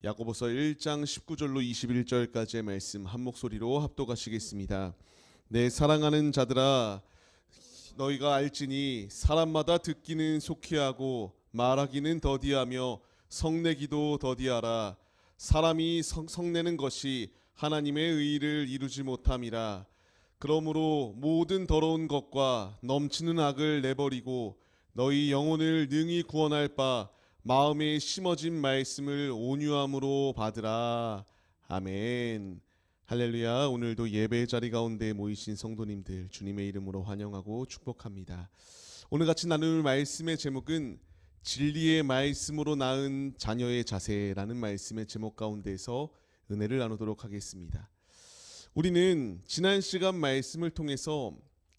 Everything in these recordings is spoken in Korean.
야고보서 1장 19절로 21절까지의 말씀 한 목소리로 합독하시겠습니다. 내 사랑하는 자들아, 너희가 알지니 사람마다 듣기는 속히 하고 말하기는 더디하며 성내기도 더디하라. 사람이 성내는 것이 하나님의 의를 이루지 못함이라. 그러므로 모든 더러운 것과 넘치는 악을 내버리고 너희 영혼을 능히 구원할 바 마음에 심어진 말씀을 온유함으로 받으라. 아멘. 할렐루야. 오늘도 예배 자리 가운데 모이신 성도님들 주님의 이름으로 환영하고 축복합니다. 오늘 같이 나눌 말씀의 제목은 진리의 말씀으로 낳은 자녀의 자세라는 말씀의 제목 가운데서 은혜를 나누도록 하겠습니다. 우리는 지난 시간 말씀을 통해서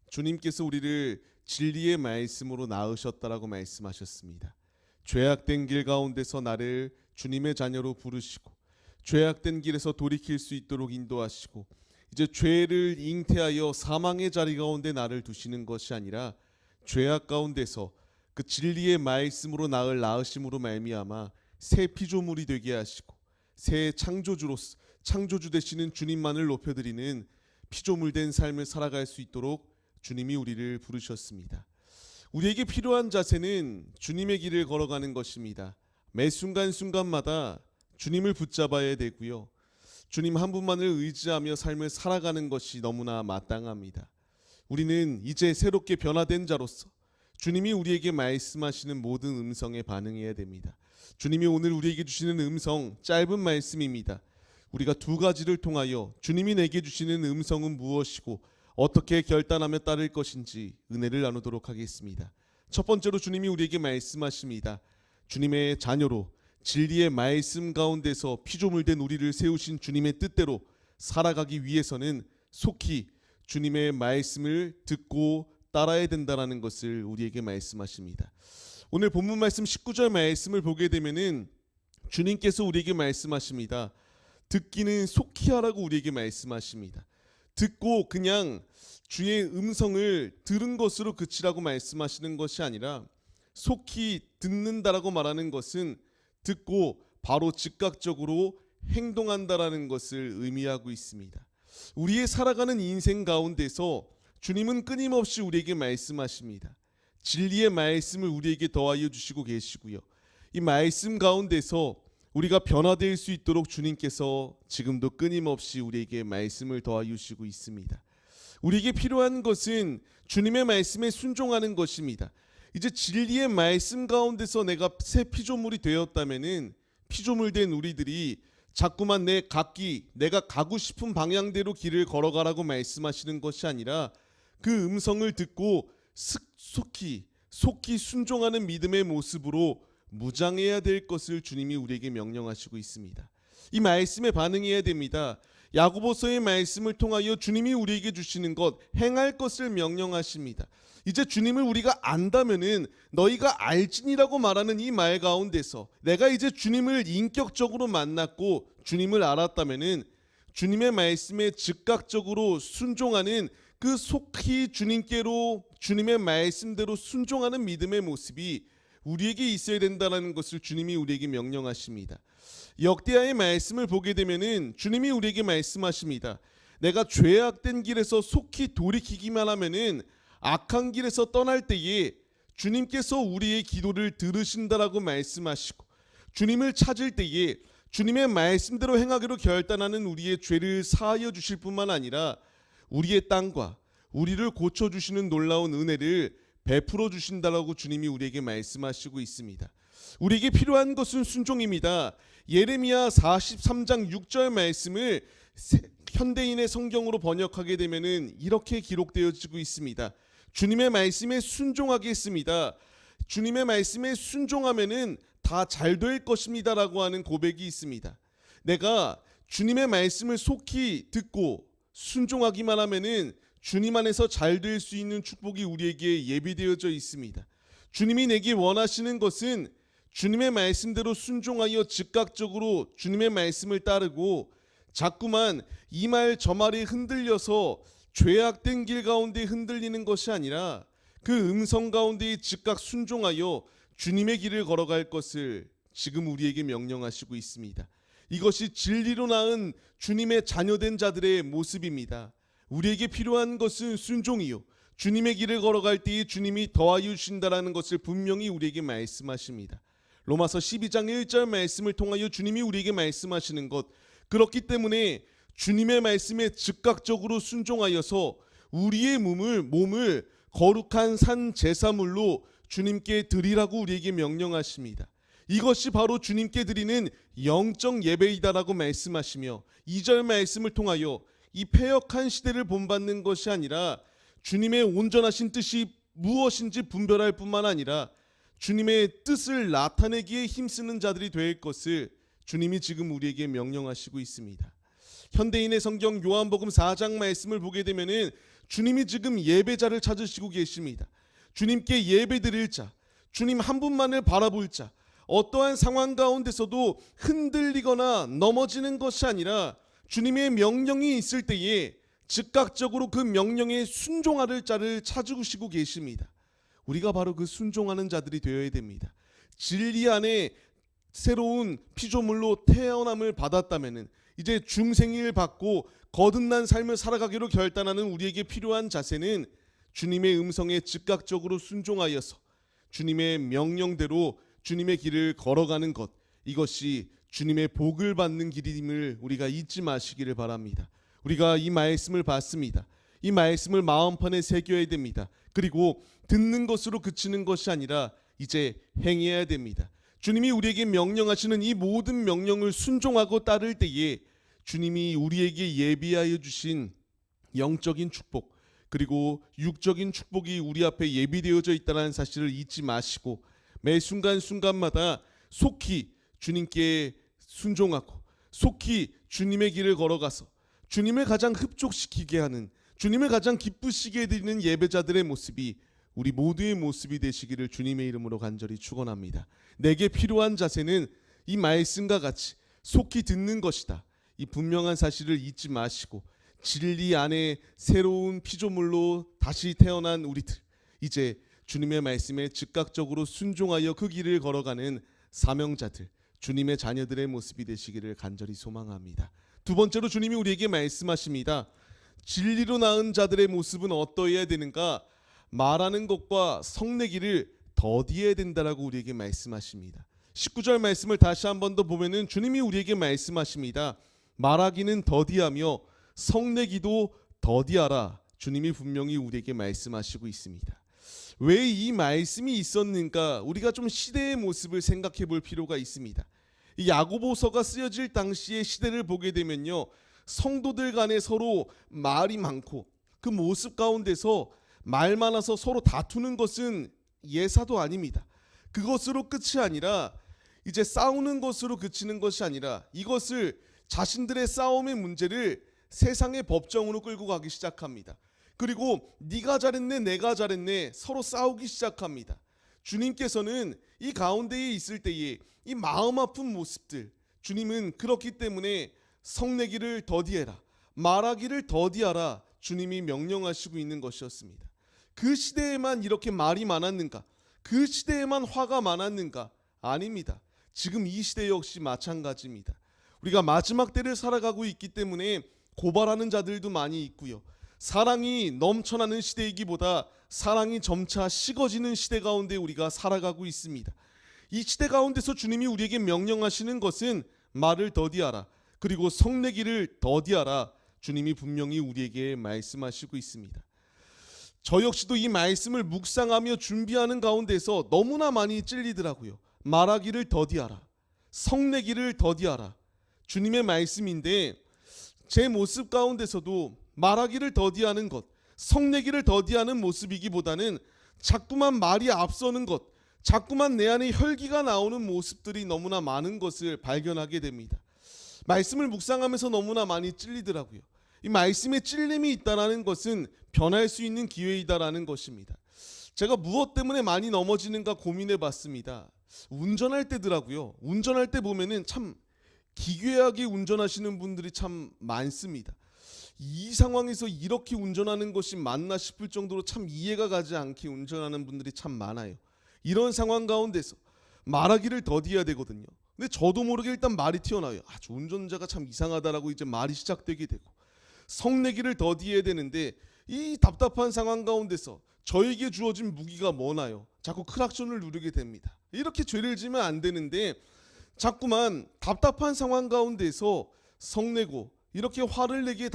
주님께서 우리를 진리의 말씀으로 낳으셨다라고 말씀하셨습니다. 죄악된 길 가운데서 나를 주님의 자녀로 부르시고 죄악된 길에서 돌이킬 수 있도록 인도하시고 이제 죄를 잉태하여 사망의 자리 가운데 나를 두시는 것이 아니라 죄악 가운데서 그 진리의 말씀으로 나를 낳으심으로 말미암아 새 피조물이 되게 하시고 새 창조주 되시는 주님만을 높여드리는 피조물된 삶을 살아갈 수 있도록 주님이 우리를 부르셨습니다. 우리에게 필요한 자세는 주님의 길을 걸어가는 것입니다. 매 순간순간마다 주님을 붙잡아야 되고요. 주님 한 분만을 의지하며 삶을 살아가는 것이 너무나 마땅합니다. 우리는 이제 새롭게 변화된 자로서 주님이 우리에게 말씀하시는 모든 음성에 반응해야 됩니다. 주님이 오늘 우리에게 주시는 음성 짧은 말씀입니다. 우리가 두 가지를 통하여 주님이 내게 주시는 음성은 무엇이고 어떻게 결단하며 따를 것인지 은혜를 나누도록 하겠습니다. 첫 번째로 주님이 우리에게 말씀하십니다. 주님의 자녀로 진리의 말씀 가운데서 피조물된 우리를 세우신 주님의 뜻대로 살아가기 위해서는 속히 주님의 말씀을 듣고 따라야 된다는 것을 우리에게 말씀하십니다. 오늘 본문 말씀 19절 말씀을 보게 되면은 주님께서 우리에게 말씀하십니다. 듣기는 속히 하라고 우리에게 말씀하십니다. 듣고 그냥 주의 음성을 들은 것으로 그치라고 말씀하시는 것이 아니라 속히 듣는다라고 말하는 것은 듣고 바로 즉각적으로 행동한다라는 것을 의미하고 있습니다. 우리의 살아가는 인생 가운데서 주님은 끊임없이 우리에게 말씀하십니다. 진리의 말씀을 우리에게 더하여 주시고 계시고요. 이 말씀 가운데서 우리가 변화될 수 있도록 주님께서 지금도 끊임없이 우리에게 말씀을 더하여 주시고 있습니다. 우리에게 필요한 것은 주님의 말씀에 순종하는 것입니다. 이제 진리의 말씀 가운데서 내가 새 피조물이 되었다면은 피조물된 우리들이 자꾸만 내가 가고 싶은 방향대로 길을 걸어가라고 말씀하시는 것이 아니라 그 음성을 듣고 속히 순종하는 믿음의 모습으로 무장해야 될 것을 주님이 우리에게 명령하시고 있습니다. 이 말씀에 반응해야 됩니다. 야고보서의 말씀을 통하여 주님이 우리에게 주시는 것, 행할 것을 명령하십니다. 이제 주님을 우리가 안다면은 너희가 알지니라고 말하는 이 말 가운데서 내가 이제 주님을 인격적으로 만났고 주님을 알았다면은 주님의 말씀에 즉각적으로 순종하는 그 속히 주님의 말씀대로 순종하는 믿음의 모습이 우리에게 있어야 된다는 것을 주님이 우리에게 명령하십니다. 역대하의 말씀을 보게 되면은 주님이 우리에게 말씀하십니다. 내가 죄악된 길에서 속히 돌이키기만 하면은 악한 길에서 떠날 때에 주님께서 우리의 기도를 들으신다라고 말씀하시고 주님을 찾을 때에 주님의 말씀대로 행하기로 결단하는 우리의 죄를 사하여 주실 뿐만 아니라 우리의 땅과 우리를 고쳐주시는 놀라운 은혜를 베풀어 주신다라고 주님이 우리에게 말씀하시고 있습니다. 우리에게 필요한 것은 순종입니다. 예레미야 43장 6절 말씀을 현대인의 성경으로 번역하게 되면은 이렇게 기록되어지고 있습니다. 주님의 말씀에 순종하겠습니다. 주님의 말씀에 순종하면은 다 잘 될 것입니다라고 하는 고백이 있습니다. 내가 주님의 말씀을 속히 듣고 순종하기만 하면은 주님 안에서 잘 될 수 있는 축복이 우리에게 예비되어져 있습니다. 주님이 내게 원하시는 것은 주님의 말씀대로 순종하여 즉각적으로 주님의 말씀을 따르고 자꾸만 이 말 저 말에 흔들려서 죄악된 길 가운데 흔들리는 것이 아니라 그 음성 가운데 즉각 순종하여 주님의 길을 걸어갈 것을 지금 우리에게 명령하시고 있습니다. 이것이 진리로 낳은 주님의 자녀된 자들의 모습입니다. 우리에게 필요한 것은 순종이요, 주님의 길을 걸어갈 때에 주님이 더하여 주신다라는 것을 분명히 우리에게 말씀하십니다. 로마서 12장 1절 말씀을 통하여 주님이 우리에게 말씀하시는 것, 그렇기 때문에 주님의 말씀에 즉각적으로 순종하여서 우리의 몸을 거룩한 산 제사물로 주님께 드리라고 우리에게 명령하십니다. 이것이 바로 주님께 드리는 영적 예배이다라고 말씀하시며, 2절 말씀을 통하여 이 패역한 시대를 본받는 것이 아니라 주님의 온전하신 뜻이 무엇인지 분별할 뿐만 아니라 주님의 뜻을 나타내기에 힘쓰는 자들이 될 것을 주님이 지금 우리에게 명령하시고 있습니다. 현대인의 성경 요한복음 4장 말씀을 보게 되면은 주님이 지금 예배자를 찾으시고 계십니다. 주님께 예배드릴 자, 주님 한 분만을 바라볼 자, 어떠한 상황 가운데서도 흔들리거나 넘어지는 것이 아니라 주님의 명령이 있을 때에 즉각적으로 그 명령에 순종할 자를 찾으시고 계십니다. 우리가 바로 그 순종하는 자들이 되어야 됩니다. 진리 안에 새로운 피조물로 태어남을 받았다면은 이제 중생을 받고 거듭난 삶을 살아가기로 결단하는 우리에게 필요한 자세는 주님의 음성에 즉각적으로 순종하여서 주님의 명령대로 주님의 길을 걸어가는 것, 이것이 주님의 복을 받는 길임을 우리가 잊지 마시기를 바랍니다. 우리가 이 말씀을 받습니다. 이 말씀을 마음판에 새겨야 됩니다. 그리고 듣는 것으로 그치는 것이 아니라 이제 행해야 됩니다. 주님이 우리에게 명령하시는 이 모든 명령을 순종하고 따를 때에 주님이 우리에게 예비하여 주신 영적인 축복, 그리고 육적인 축복이 우리 앞에 예비되어져 있다는 사실을 잊지 마시고 매 순간순간마다 속히 주님께 순종하고 속히 주님의 길을 걸어가서 주님을 가장 흡족시키게 하는, 주님을 가장 기쁘시게 해드리는 예배자들의 모습이 우리 모두의 모습이 되시기를 주님의 이름으로 간절히 축원합니다. 내게 필요한 자세는 이 말씀과 같이 속히 듣는 것이다. 이 분명한 사실을 잊지 마시고 진리 안에 새로운 피조물로 다시 태어난 우리들, 이제 주님의 말씀에 즉각적으로 순종하여 그 길을 걸어가는 사명자들, 주님의 자녀들의 모습이 되시기를 간절히 소망합니다. 두 번째로 주님이 우리에게 말씀하십니다. 진리로 낳은 자들의 모습은 어떠해야 되는가? 말하는 것과 성내기를 더디해야 된다라고 우리에게 말씀하십니다. 19절 말씀을 다시 한 번 더 보면은 주님이 우리에게 말씀하십니다. 말하기는 더디하며 성내기도 더디하라. 주님이 분명히 우리에게 말씀하시고 있습니다. 왜 이 말씀이 있었는가? 우리가 좀 시대의 모습을 생각해 볼 필요가 있습니다. 이 야고보서가 쓰여질 당시의 시대를 보게 되면요, 성도들 간에 서로 말이 많고 그 모습 가운데서 말 많아서 서로 다투는 것은 예사도 아닙니다. 그것으로 끝이 아니라 이제 싸우는 것으로 그치는 것이 아니라 이것을 자신들의 싸움의 문제를 세상의 법정으로 끌고 가기 시작합니다. 그리고 네가 잘했네 내가 잘했네 서로 싸우기 시작합니다. 주님께서는 이 가운데에 있을 때에 이 마음 아픈 모습들, 주님은 그렇기 때문에 성내기를 더디해라, 말하기를 더디하라 주님이 명령하시고 있는 것이었습니다. 그 시대에만 이렇게 말이 많았는가? 그 시대에만 화가 많았는가? 아닙니다. 지금 이 시대 역시 마찬가지입니다. 우리가 마지막 때를 살아가고 있기 때문에 고발하는 자들도 많이 있고요, 사랑이 넘쳐나는 시대이기보다 사랑이 점차 식어지는 시대 가운데 우리가 살아가고 있습니다. 이 시대 가운데서 주님이 우리에게 명령하시는 것은 말을 더디하라, 그리고 성내기를 더디하라. 주님이 분명히 우리에게 말씀하시고 있습니다. 저 역시도 이 말씀을 묵상하며 준비하는 가운데서 너무나 많이 찔리더라고요. 말하기를 더디하라, 성내기를 더디하라. 주님의 말씀인데 제 모습 가운데서도 말하기를 더디하는 것, 성내기를 더디하는 모습이기보다는 자꾸만 말이 앞서는 것, 자꾸만 내 안에 혈기가 나오는 모습들이 너무나 많은 것을 발견하게 됩니다. 말씀을 묵상하면서 너무나 많이 찔리더라고요. 이 말씀에 찔림이 있다는 것은 변할 수 있는 기회이다라는 것입니다. 제가 무엇 때문에 많이 넘어지는가 고민해 봤습니다. 운전할 때더라고요. 운전할 때 보면은 참 기괴하게 운전하시는 분들이 참 많습니다. 이 상황에서 이렇게 운전하는 것이 맞나 싶을 정도로 참 이해가 가지 않게 운전하는 분들이 참 많아요. 이런 상황 가운데서 말하기를 더디해야 되거든요. 근데 저도 모르게 일단 말이 튀어나와요. 저 운전자가 참 이상하다라고 이제 말이 시작되게 되고, 성내기를 더디해야 되는데 이 답답한 상황 가운데서 저에게 주어진 무기가 뭐나요? 자꾸 크락션을 누르게 됩니다. 이렇게 죄를 지면 안 되는데 자꾸만 답답한 상황 가운데서 성내고 이렇게 화를 내기에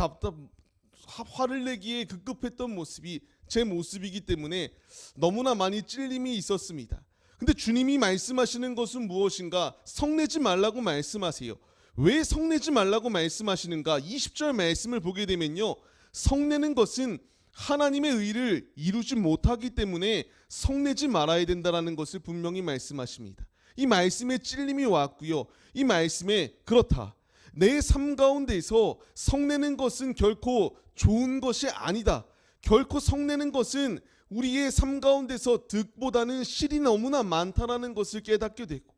급급했던 모습이 제 모습이기 때문에 너무나 많이 찔림이 있었습니다. 근데 주님이 말씀하시는 것은 무엇인가? 성내지 말라고 말씀하세요. 왜 성내지 말라고 말씀하시는가? 20절 말씀을 보게 되면요, 성내는 것은 하나님의 의를 이루지 못하기 때문에 성내지 말아야 된다라는 것을 분명히 말씀하십니다. 이 말씀에 찔림이 왔고요, 이 말씀에 그렇다, 내 삶 가운데서 성내는 것은 결코 좋은 것이 아니다, 결코 성내는 것은 우리의 삶 가운데서 득보다는 실이 너무나 많다라는 것을 깨닫게 되고,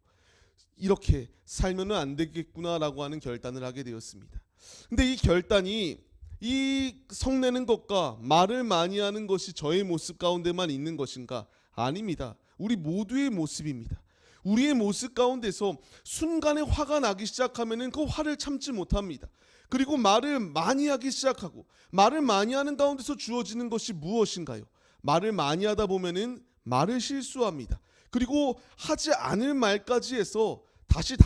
이렇게 살면 안 되겠구나라고 하는 결단을 하게 되었습니다. 근데 이 결단이, 이 성내는 것과 말을 많이 하는 것이 저의 모습 가운데만 있는 것인가? 아닙니다. 우리 모두의 모습입니다. 우리의 모습 가운데서 순간에 화가 나기 시작하면 그 화를 참지 못합니다. 그리고 말을 많이 하기 시작하고, 말을 많이 하는 가운데서 주어지는 것이 무엇인가요? 말을 많이 하다 보면은 말을 실수합니다. 그리고 하지 않을 말까지 해서 다시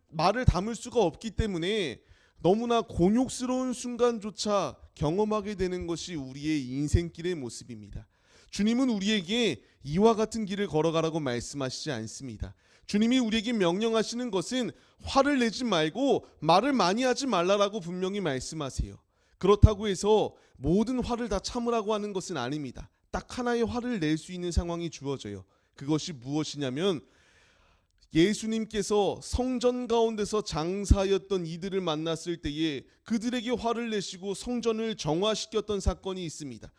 말을 담을 수가 없기 때문에 너무나 곤욕스러운 순간조차 경험하게 되는 것이 우리의 인생길의 모습입니다. 주님은 우리에게 이와 같은 길을 걸어가라고 말씀하시지 않습니다. 주님이 우리에게 명령하시는 것은 화를 내지 말고 말을 많이 하지 말라라고 분명히 말씀하세요. 그렇다고 해서 모든 화를 다 참으라고 하는 것은 아닙니다. 딱 하나의 화를 낼 수 있는 상황이 주어져요. 그것이 무엇이냐면, 예수님께서 성전 가운데서 장사하였던 이들을 만났을 때에 그들에게 화를 내시고 성전을 정화시켰던 사건이 있습니다.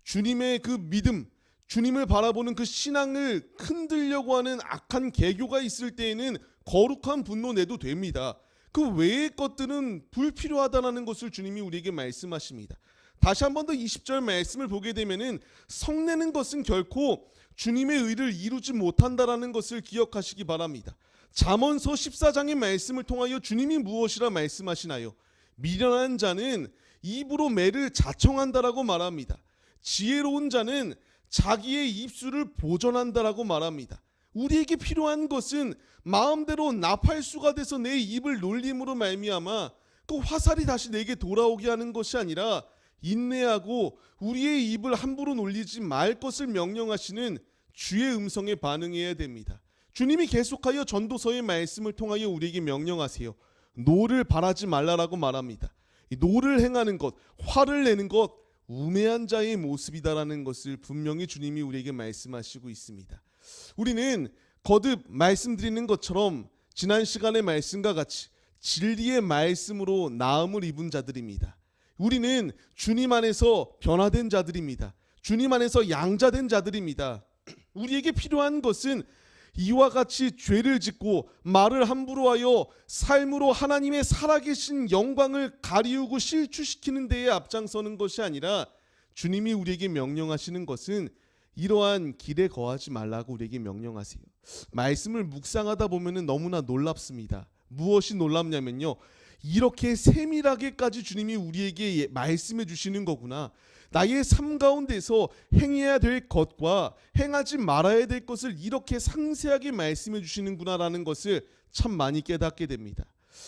주님의 그 믿음, 주님을 바라보는 그 신앙을 흔들려고 하는 악한 계교가 있을 때에는 거룩한 분노 내도 됩니다. 그 외의 것들은 불필요하다는 것을 주님이 우리에게 말씀하십니다. 다시 한 번 더 20절 말씀을 보게 되면은, 성내는 것은 결코 주님의 의를 이루지 못한다라는 것을 기억하시기 바랍니다. 잠언서 14장의 말씀을 통하여 주님이 무엇이라 말씀하시나요? 미련한 자는 입으로 매를 자청한다라고 말합니다. 지혜로운 자는 자기의 입술을 보존한다라고 말합니다. 우리에게 필요한 것은 마음대로 나팔수가 돼서 내 입을 놀림으로 말미암아 그 화살이 다시 내게 돌아오게 하는 것이 아니라, 인내하고 우리의 입을 함부로 놀리지 말 것을 명령하시는 주의 음성에 반응해야 됩니다. 주님이 계속하여 전도서의 말씀을 통하여 우리에게 명령하세요. 노를 바라지 말라라고 말합니다. 이 노를 행하는 것, 화를 내는 것, 우매한 자의 모습이다라는 것을 분명히 주님이 우리에게 말씀하시고 있습니다. 우리는 거듭 말씀드리는 것처럼 지난 시간의 말씀과 같이 진리의 말씀으로 나음을 입은 자들입니다. 우리는 주님 안에서 변화된 자들입니다. 주님 안에서 양자된 자들입니다. 우리에게 필요한 것은 이와 같이 죄를 짓고 말을 함부로 하여 삶으로 하나님의 살아계신 영광을 가리우고 실추시키는 데에 앞장서는 것이 아니라, 주님이 우리에게 명령하시는 것은 이러한 길에 거하지 말라고 우리에게 명령하세요. 말씀을 묵상하다 보면 너무나 놀랍습니다. 무엇이 놀랍냐면요, 이렇게 세밀하게까지 주님이 우리에게 말씀해 주시는 거구나. 나의 삶 가운데서 행해야 될 것과 행하지 말아야 될 것을 이렇게 상세하게 말씀해 주시는구나라는 것을 참 많이 깨닫게 됩니다.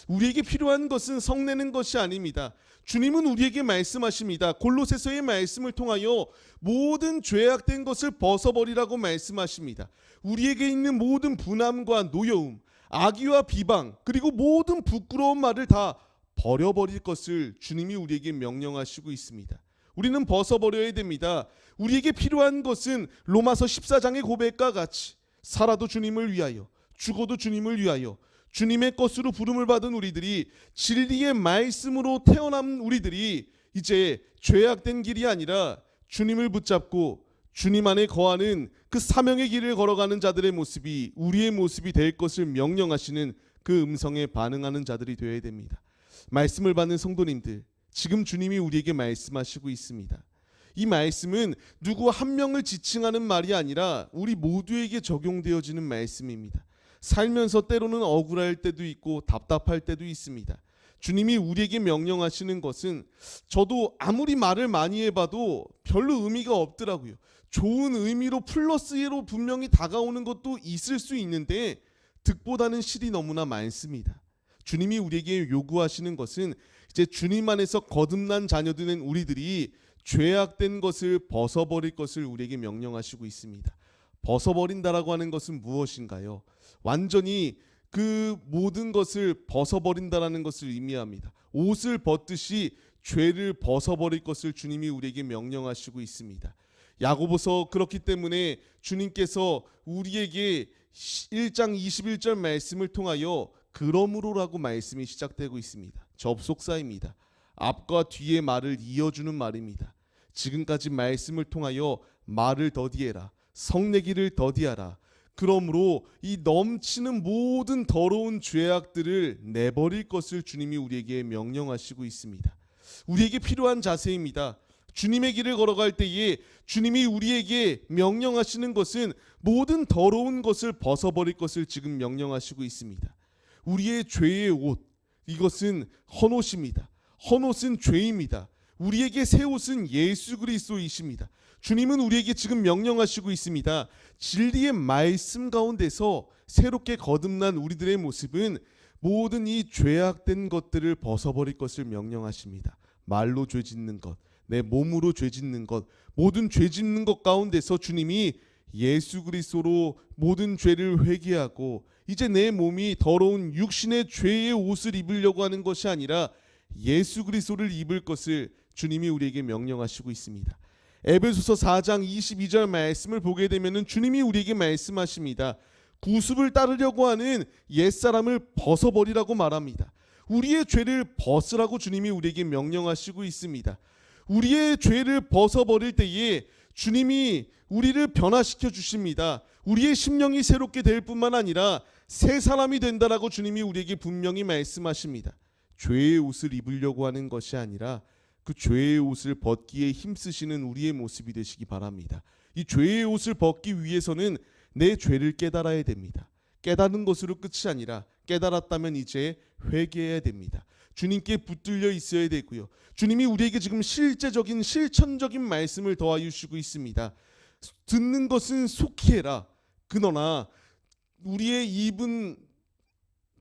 우리에게 필요한 것은 성내는 것이 아닙니다. 주님은 우리에게 말씀하십니다. 골로새서의 말씀을 통하여 모든 죄악된 것을 벗어버리라고 말씀하십니다. 우리에게 있는 모든 분함과 노여움, 악의와 비방, 그리고 모든 부끄러운 말을 다 버려버릴 것을 주님이 우리에게 명령하시고 있습니다. 우리는 벗어버려야 됩니다. 우리에게 필요한 것은 로마서 14장의 고백과 같이 살아도 주님을 위하여, 죽어도 주님을 위하여, 주님의 것으로 부름을 받은 우리들이, 진리의 말씀으로 태어난 우리들이 이제 죄악된 길이 아니라 주님을 붙잡고 주님 안에 거하는 그 사명의 길을 걸어가는 자들의 모습이 우리의 모습이 될 것을 명령하시는 그 음성에 반응하는 자들이 되어야 됩니다. 말씀을 받는 성도님들, 지금 주님이 우리에게 말씀하시고 있습니다. 이 말씀은 누구 한 명을 지칭하는 말이 아니라 우리 모두에게 적용되어지는 말씀입니다. 살면서 때로는 억울할 때도 있고 답답할 때도 있습니다. 주님이 우리에게 명령하시는 것은 저도 아무리 말을 많이 해봐도 별로 의미가 없더라고요. 좋은 의미로 플러스로 분명히 다가오는 것도 있을 수 있는데 득보다는 실이 너무나 많습니다. 주님이 우리에게 요구하시는 것은 이제 주님 안에서 거듭난 자녀들인 우리들이 죄악된 것을 벗어버릴 것을 우리에게 명령하시고 있습니다. 벗어버린다라고 하는 것은 무엇인가요? 완전히 그 모든 것을 벗어버린다라는 것을 의미합니다. 옷을 벗듯이 죄를 벗어버릴 것을 주님이 우리에게 명령하시고 있습니다. 야고보서 그렇기 때문에 주님께서 우리에게 1장 21절 말씀을 통하여 그러므로라고 말씀이 시작되고 있습니다. 접속사입니다. 앞과 뒤의 말을 이어주는 말입니다. 지금까지 말씀을 통하여 말을 더디해라. 성내기를 더디하라. 그러므로 이 넘치는 모든 더러운 죄악들을 내버릴 것을 주님이 우리에게 명령하시고 있습니다. 우리에게 필요한 자세입니다. 주님의 길을 걸어갈 때에 주님이 우리에게 명령하시는 것은 모든 더러운 것을 벗어버릴 것을 지금 명령하시고 있습니다. 우리의 죄의 옷, 이것은 헌옷입니다. 헌옷은 죄입니다. 우리에게 새 옷은 예수 그리스도이십니다. 주님은 우리에게 지금 명령하시고 있습니다. 진리의 말씀 가운데서 새롭게 거듭난 우리들의 모습은 모든 이 죄악된 것들을 벗어버릴 것을 명령하십니다. 말로 죄 짓는 것, 내 몸으로 죄 짓는 것, 모든 죄 짓는 것 가운데서 주님이 예수 그리스도로 모든 죄를 회개하고 이제 내 몸이 더러운 육신의 죄의 옷을 입으려고 하는 것이 아니라 예수 그리스도를 입을 것을 주님이 우리에게 명령하시고 있습니다. 에베소서 4장 22절 말씀을 보게 되면은 주님이 우리에게 말씀하십니다. 구습을 따르려고 하는 옛사람을 벗어버리라고 말합니다. 우리의 죄를 벗으라고 주님이 우리에게 명령하시고 있습니다. 우리의 죄를 벗어버릴 때에 주님이 우리를 변화시켜 주십니다. 우리의 심령이 새롭게 될 뿐만 아니라 새 사람이 된다라고 주님이 우리에게 분명히 말씀하십니다. 죄의 옷을 입으려고 하는 것이 아니라 그 죄의 옷을 벗기에 힘쓰시는 우리의 모습이 되시기 바랍니다. 이 죄의 옷을 벗기 위해서는 내 죄를 깨달아야 됩니다. 깨달은 것으로 끝이 아니라 깨달았다면 이제 회개해야 됩니다. 주님께 붙들려 있어야 되고요. 주님이 우리에게 지금 실제적인 실천적인 말씀을 더하여 주시고 있습니다. 듣는 것은 속히 해라. 그러나 우리의 입은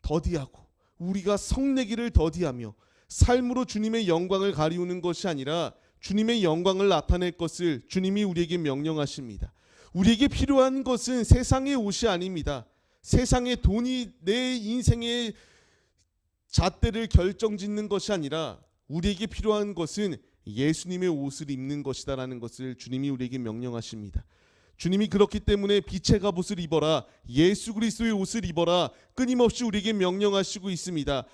더디하고 우리가 성내기를 더디하며 삶으로 주님의 영광을 가리우는 것이 아니라 주님의 영광을 나타낼 것을 주님이 우리에게 명령하십니다. 우리에게 필요한 것은 세상의 옷이 아닙니다. 세상의 돈이 내 인생의 잣대를 결정짓는 것이 아니라 우리에게 필요한 것은 예수님의 옷을 입는 것이다라는 것을 주님이 우리에게 명령하십니다. 주님이 그렇기 때문에 빛의 갑옷을 입어라, 예수 그리스도의 옷을 입어라 끊임없이 우리에게 명령하시고 있습니다.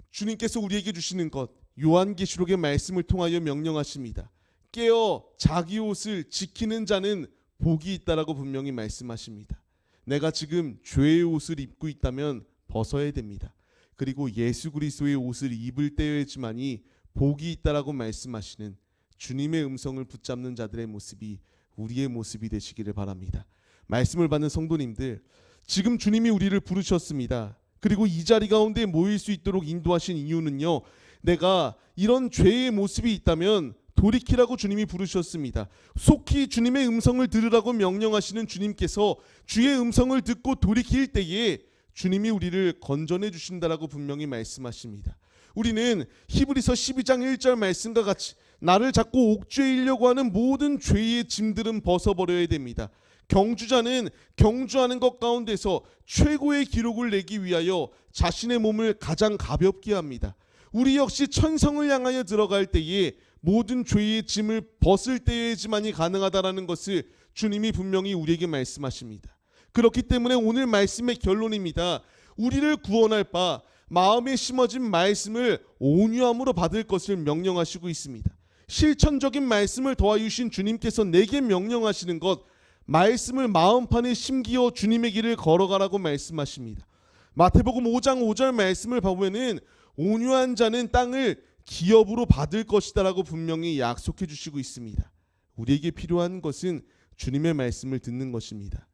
주님께서 우리에게 주시는 것, 요한계시록의 말씀을 통하여 명령하십니다. 깨어 자기 옷을 지키는 자는 복이 있다라고 분명히 말씀하십니다. 내가 지금 죄의 옷을 입고 있다면 벗어야 됩니다. 그리고 예수 그리스도의 옷을 입을 때여야지만이 복이 있다라고 말씀하시는 주님의 음성을 붙잡는 자들의 모습이 우리의 모습이 되시기를 바랍니다. 말씀을 받는 성도님들, 지금 주님이 우리를 부르셨습니다. 그리고 이 자리 가운데 모일 수 있도록 인도하신 이유는요, 내가 이런 죄의 모습이 있다면 돌이키라고 주님이 부르셨습니다. 속히 주님의 음성을 들으라고 명령하시는 주님께서 주의 음성을 듣고 돌이킬 때에 주님이 우리를 건져내 주신다라고 분명히 말씀하십니다. 우리는 히브리서 12장 1절 말씀과 같이 나를 잡고 옥죄이려고 하는 모든 죄의 짐들은 벗어버려야 됩니다. 경주자는 경주하는 것 가운데서 최고의 기록을 내기 위하여 자신의 몸을 가장 가볍게 합니다. 우리 역시 천성을 향하여 들어갈 때에 모든 죄의 짐을 벗을 때에지만이 가능하다라는 것을 주님이 분명히 우리에게 말씀하십니다. 그렇기 때문에 오늘 말씀의 결론입니다. 우리를 구원할 바 마음에 심어진 말씀을 온유함으로 받을 것을 명령하시고 있습니다. 실천적인 말씀을 더하유신 주님께서 내게 명령하시는 것, 말씀을 마음판에 심기어 주님의 길을 걸어가라고 말씀하십니다. 마태복음 5장 5절 말씀을 보면은 온유한 자는 땅을 기업으로 받을 것이다라고 분명히 약속해 주시고 있습니다. 우리에게 필요한 것은 주님의 말씀을 듣는 것입니다.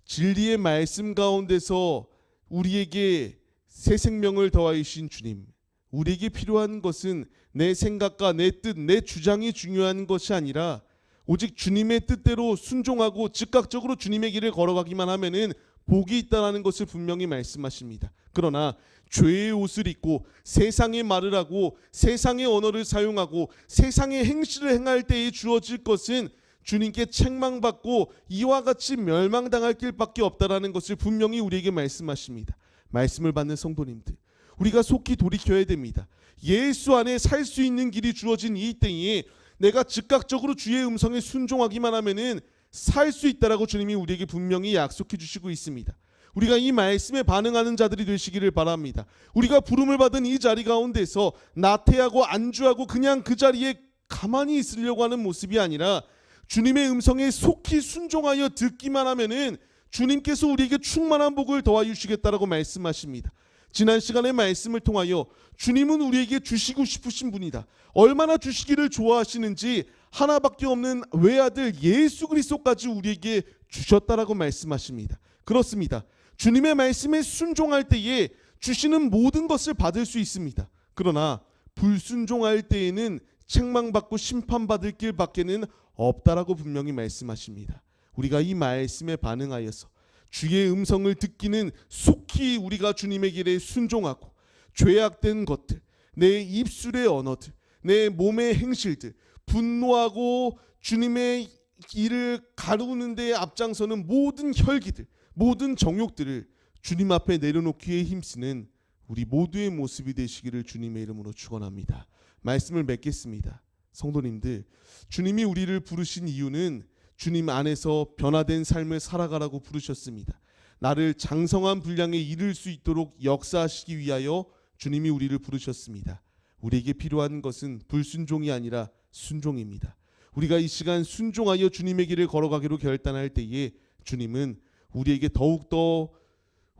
진리의 말씀 가운데서 우리에게 새 생명을 더하여 주신 주님, 우리에게 필요한 것은 내 생각과 내 뜻, 내 주장이 중요한 것이 아니라 오직 주님의 뜻대로 순종하고 즉각적으로 주님의 길을 걸어가기만 하면은 복이 있다라는 것을 분명히 말씀하십니다. 그러나 죄의 옷을 입고 세상의 말을 하고 세상의 언어를 사용하고 세상의 행실을 행할 때에 주어질 것은 주님께 책망받고 이와 같이 멸망당할 길밖에 없다라는 것을 분명히 우리에게 말씀하십니다. 말씀을 받는 성도님들, 우리가 속히 돌이켜야 됩니다. 예수 안에 살 수 있는 길이 주어진 이 때에 내가 즉각적으로 주의 음성에 순종하기만 하면은 살 수 있다라고 주님이 우리에게 분명히 약속해 주시고 있습니다. 우리가 이 말씀에 반응하는 자들이 되시기를 바랍니다. 우리가 부름을 받은 이 자리 가운데서 나태하고 안주하고 그냥 그 자리에 가만히 있으려고 하는 모습이 아니라 주님의 음성에 속히 순종하여 듣기만 하면은 주님께서 우리에게 충만한 복을 더하여 주시겠다라고 말씀하십니다. 지난 시간의 말씀을 통하여 주님은 우리에게 주시고 싶으신 분이다. 얼마나 주시기를 좋아하시는지 하나밖에 없는 외아들 예수 그리스도까지 우리에게 주셨다라고 말씀하십니다. 그렇습니다. 주님의 말씀에 순종할 때에 주시는 모든 것을 받을 수 있습니다. 그러나 불순종할 때에는 책망받고 심판받을 길밖에는 없다라고 분명히 말씀하십니다. 우리가 이 말씀에 반응하여서 주의 음성을 듣기는 속히 우리가 주님의 길에 순종하고 죄악된 것들, 내 입술의 언어들, 내 몸의 행실들, 분노하고 주님의 일을 가르는 데 앞장서는 모든 혈기들, 모든 정욕들을 주님 앞에 내려놓기에 힘쓰는 우리 모두의 모습이 되시기를 주님의 이름으로 축원합니다. 말씀을 맺겠습니다. 성도님들, 주님이 우리를 부르신 이유는 주님 안에서 변화된 삶을 살아가라고 부르셨습니다. 나를 장성한 분량에 이를 수 있도록 역사하시기 위하여 주님이 우리를 부르셨습니다. 우리에게 필요한 것은 불순종이 아니라 순종입니다. 우리가 이 시간 순종하여 주님의 길을 걸어가기로 결단할 때에 주님은 우리에게 더욱더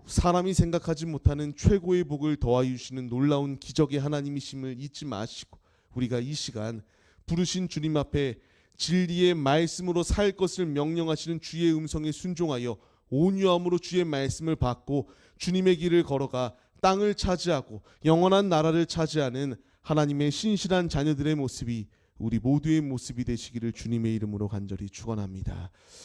사람이 생각하지 못하는 최고의 복을 더하여 주시는 놀라운 기적의 하나님이심을 잊지 마시고 우리가 이 시간 부르신 주님 앞에 진리의 말씀으로 살 것을 명령하시는 주의 음성에 순종하여 온유함으로 주의 말씀을 받고 주님의 길을 걸어가 땅을 차지하고 영원한 나라를 차지하는 하나님의 신실한 자녀들의 모습이 우리 모두의 모습이 되시기를 주님의 이름으로 간절히 축원합니다.